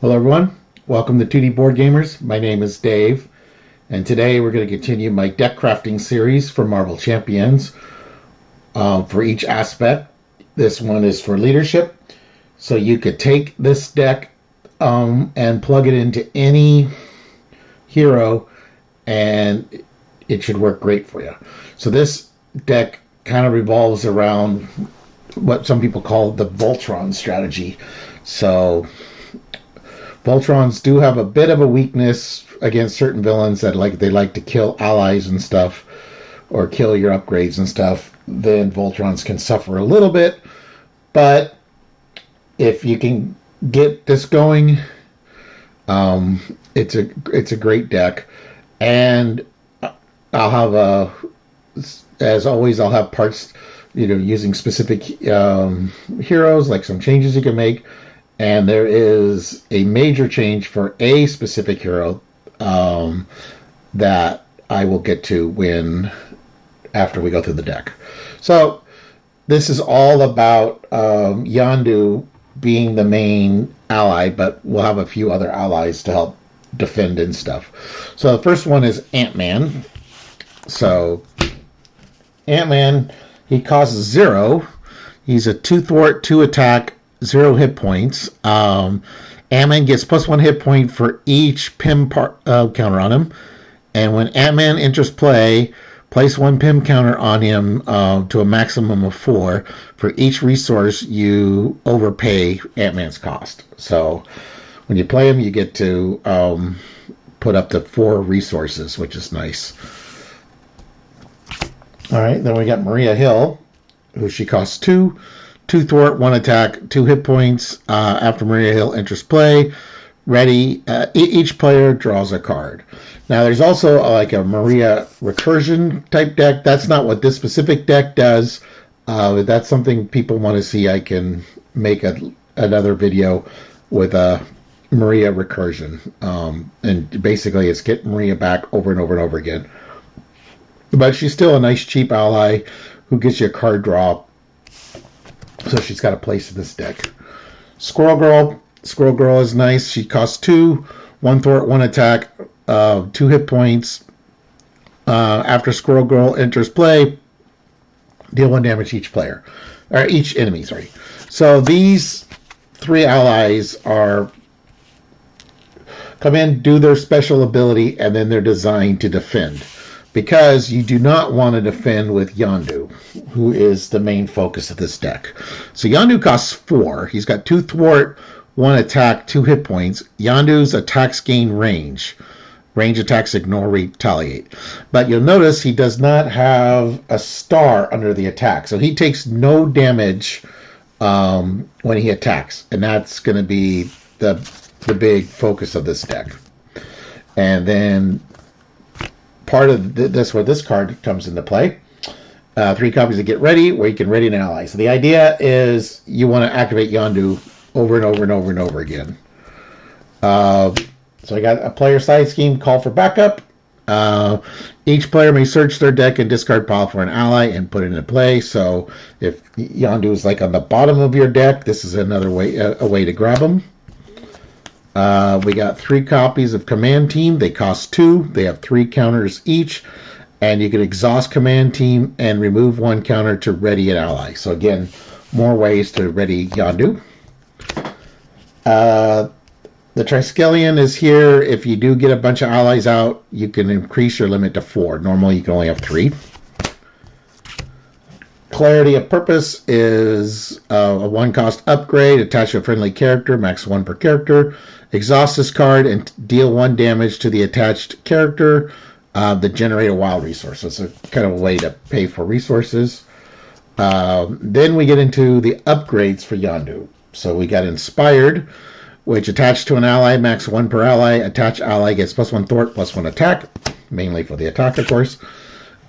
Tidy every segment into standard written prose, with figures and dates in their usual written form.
Hello, everyone. Welcome to 2D Board Gamers. My name is Dave, and today we're going to continue my deck crafting series for Marvel Champions. For each aspect, this one is for leadership, so you could take this deck and plug it into any hero, and it should work great for you. So this deck kind of revolves around what some people call the Voltron strategy. So Voltrons do have a bit of a weakness against certain villains that they like to kill allies and stuff, or kill your upgrades and stuff. Then Voltrons can suffer a little bit, but if you can get this going, it's a great deck. And I'll have as always, I'll have parts, using specific heroes, like some changes you can make. And there is a major change for a specific hero that I will get to when after we go through the deck. So this is all about Yondu being the main ally, but we'll have a few other allies to help defend and stuff. So the first one is Ant-Man. So Ant-Man, he costs 0. He's a 2 thwart, 2 attack, 0 hit points. Ant-Man gets +1 hit point for each PIM counter on him. And when Ant-Man enters play, place 1 PIM counter on him to a maximum of 4. For each resource, you overpay Ant-Man's cost. So when you play him, you get to put up to 4 resources, which is nice. All right, then we got Maria Hill, who she costs 2. 2 thwart, 1 attack, 2 hit points. After Maria Hill enters play, ready, each player draws a card. Now, there's also like a Maria recursion type deck. That's not what this specific deck does. If that's something people want to see, I can make another video with a Maria recursion. And basically, it's get Maria back over and over and over again. But she's still a nice, cheap ally who gets you a card draw. So she's got a place in this deck. Squirrel Girl. Squirrel Girl is nice. She costs 2, 1 thwart, 1 attack, 2 hit points. After Squirrel Girl enters play, deal 1 damage to each player. Or each enemy, sorry. So these 3 allies come in, do their special ability, and then they're designed to defend. Because you do not want to defend with Yondu, who is the main focus of this deck. So Yondu costs 4. He's got 2 thwart, 1 attack, 2 hit points. Yondu's attacks gain range. Range attacks ignore, retaliate. But you'll notice he does not have a star under the attack. So he takes no damage when he attacks. And that's going to be the big focus of this deck. And then part of this where this card comes into play. 3 copies of Get Ready, where you can ready an ally. So the idea is you want to activate Yondu over and over and over and over again. So I got a player side scheme, call for backup. Each player may search their deck and discard pile for an ally and put it into play. So if Yondu is like on the bottom of your deck, this is another way, a way to grab them. We got 3 copies of Command Team. They cost 2. They have 3 counters each. And you can exhaust Command Team and remove 1 counter to ready an ally. So again, more ways to ready Yondu. The Triskelion is here. If you do get a bunch of allies out, you can increase your limit to 4. Normally you can only have 3. Clarity of Purpose is a 1 cost upgrade. Attach a friendly character, max 1 per character. Exhaust this card and deal 1 damage to the attached character that generate a wild resource. So it's a kind of a way to pay for resources. Then we get into the upgrades for Yondu. So we got Inspired, which attached to an ally, max 1 per ally. Attached ally gets +1 thwart, +1 attack, mainly for the attack, of course.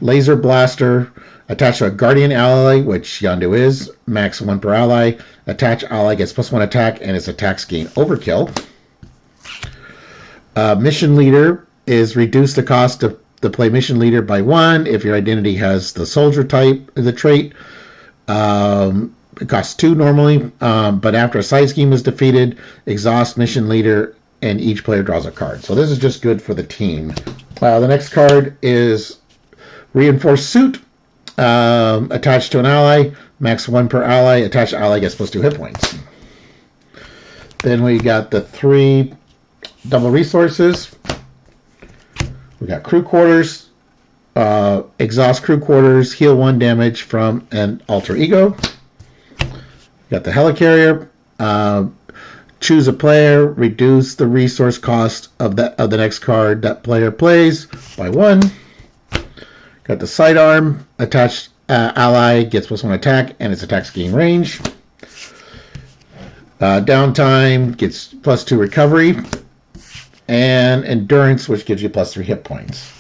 Laser Blaster, attached to a Guardian ally, which Yondu is, max 1 per ally. Attached ally gets +1 attack, and its attacks gain overkill. Mission Leader is reduce the cost of the play Mission Leader by 1 if your identity has the soldier type, the trait. It costs 2 normally, but after a side scheme is defeated, exhaust mission leader, and each player draws a card. So this is just good for the team. The next card is Reinforced Suit. Attached to an ally, max 1 per ally. Attached ally gets plus 2 hit points. Then we got the 3 double resources. We got Crew Quarters. Exhaust Crew Quarters, heal 1 damage from an alter ego. Got the Helicarrier. Choose a player, reduce the resource cost of the next card that player plays by 1. Got the Sidearm. Attached ally gets plus 1 attack, and its attacks gain range. Downtime gets plus 2 recovery. And Endurance, which gives you plus 3 hit points.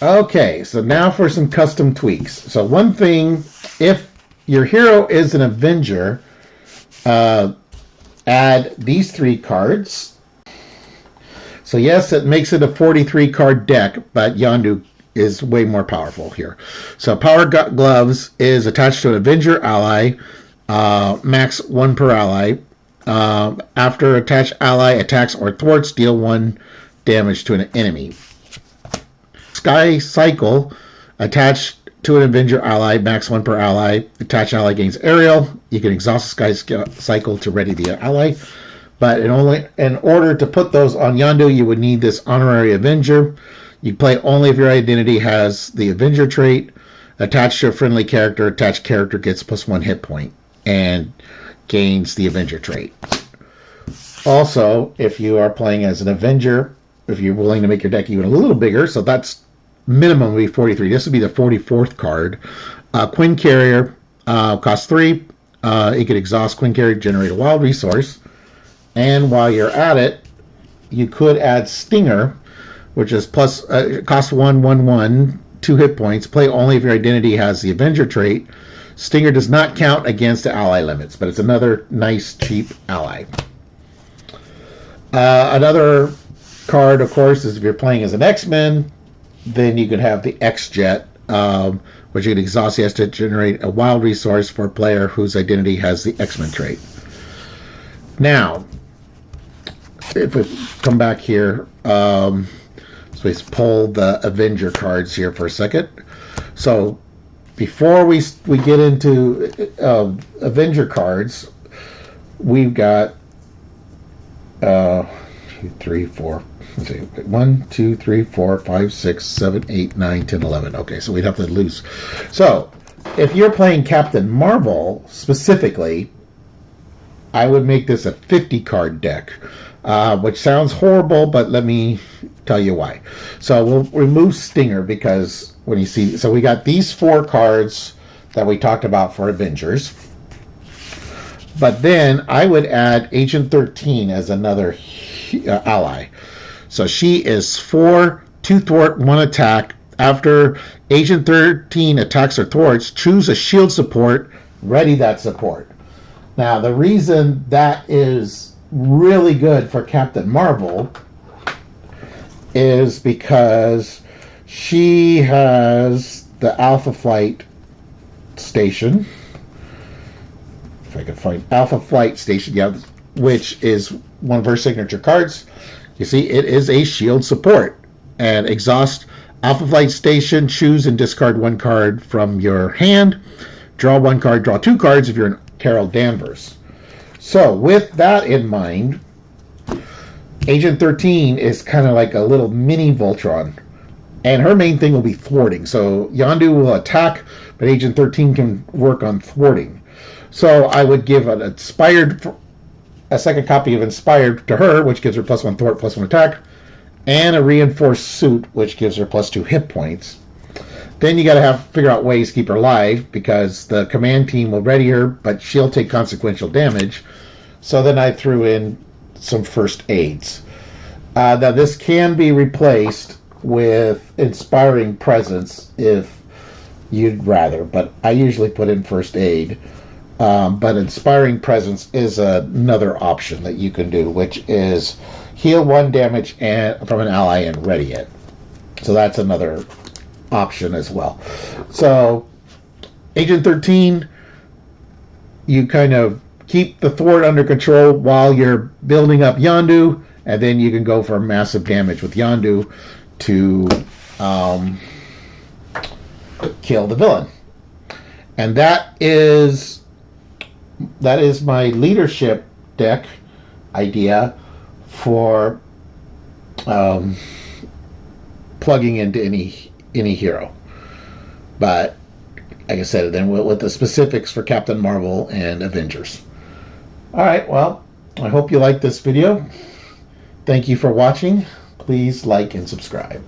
Okay, so now for some custom tweaks. So one thing, if your hero is an Avenger, add these 3 cards. So yes, it makes it a 43 card deck, but Yondu is way more powerful here. So Power Gloves is attached to an Avenger ally, max 1 per ally. After attached ally attacks or thwarts, deal 1 damage to an enemy. Sky Cycle, attached to an Avenger ally, max 1 per ally. Attached ally gains aerial. You can exhaust the Sky Cycle to ready the ally. But in order to put those on Yondu, you would need this Honorary Avenger. You play only if your identity has the Avenger trait. Attached to a friendly character, attached character gets plus 1 hit point and gains the Avenger trait. Also, if you are playing as an Avenger, if you're willing to make your deck even a little bigger, so that's minimum would be 43. This would be the 44th card. Quinn Carrier costs 3. It could exhaust Quinn Carrier, generate a wild resource. And while you're at it, you could add Stinger, which is plus cost 1, 1, 1, 2 hit points. Play only if your identity has the Avenger trait. Stinger does not count against the ally limits, but it's another nice, cheap ally. Another card, of course, is if you're playing as an X-Men, then you could have the X-Jet, which you can exhaust. He has to generate a wild resource for a player whose identity has the X-Men trait. Now, if we come back here, so we pull the Avenger cards here for a second. So before we get into Avenger cards, we've got 2, 3, 4. Let's see, 1, 2, 3, 4, 5, 6, 7, 8, 9, 10, 11. Okay, so we'd have to lose. So if you're playing Captain Marvel specifically, I would make this a 50 card deck, which sounds horrible, but let me tell you why. So we'll remove Stinger because when you see, so we got these 4 cards that we talked about for Avengers. But then I would add Agent 13 as another ally. So she is 4, 2 thwart, 1 attack. After Agent 13 attacks or thwarts, choose a shield support, ready that support. Now, the reason that is really good for Captain Marvel is because she has the Alpha Flight Station. If I can find Alpha Flight Station, yeah, which is one of her signature cards. You see, it is a shield support. And exhaust Alpha Flight Station, choose and discard 1 card from your hand. Draw 1 card, draw 2 cards if you're in Carol Danvers. So with that in mind, Agent 13 is kind of like a little mini Voltron. And her main thing will be thwarting. So Yondu will attack, but Agent 13 can work on thwarting. So I would give a second copy of Inspired to her, which gives her plus 1 thwart, plus 1 attack, and a Reinforced Suit, which gives her plus 2 hit points. Then you got to figure out ways to keep her alive, because the command team will ready her, but she'll take consequential damage. So then I threw in some first aids. Now this can be replaced with Inspiring Presence if you'd rather, but I usually put in first aid. But Inspiring Presence is another option that you can do, which is heal 1 damage from an ally and ready it. So that's another option as well. So Agent 13, you kind of keep the thwart under control while you're building up Yondu, and then you can go for massive damage with Yondu to kill the villain. And that is my leadership deck idea for plugging into any hero. But like I said, then with the specifics for Captain Marvel and Avengers. All right, well, I hope you liked this video. Thank you for watching. Please like and subscribe.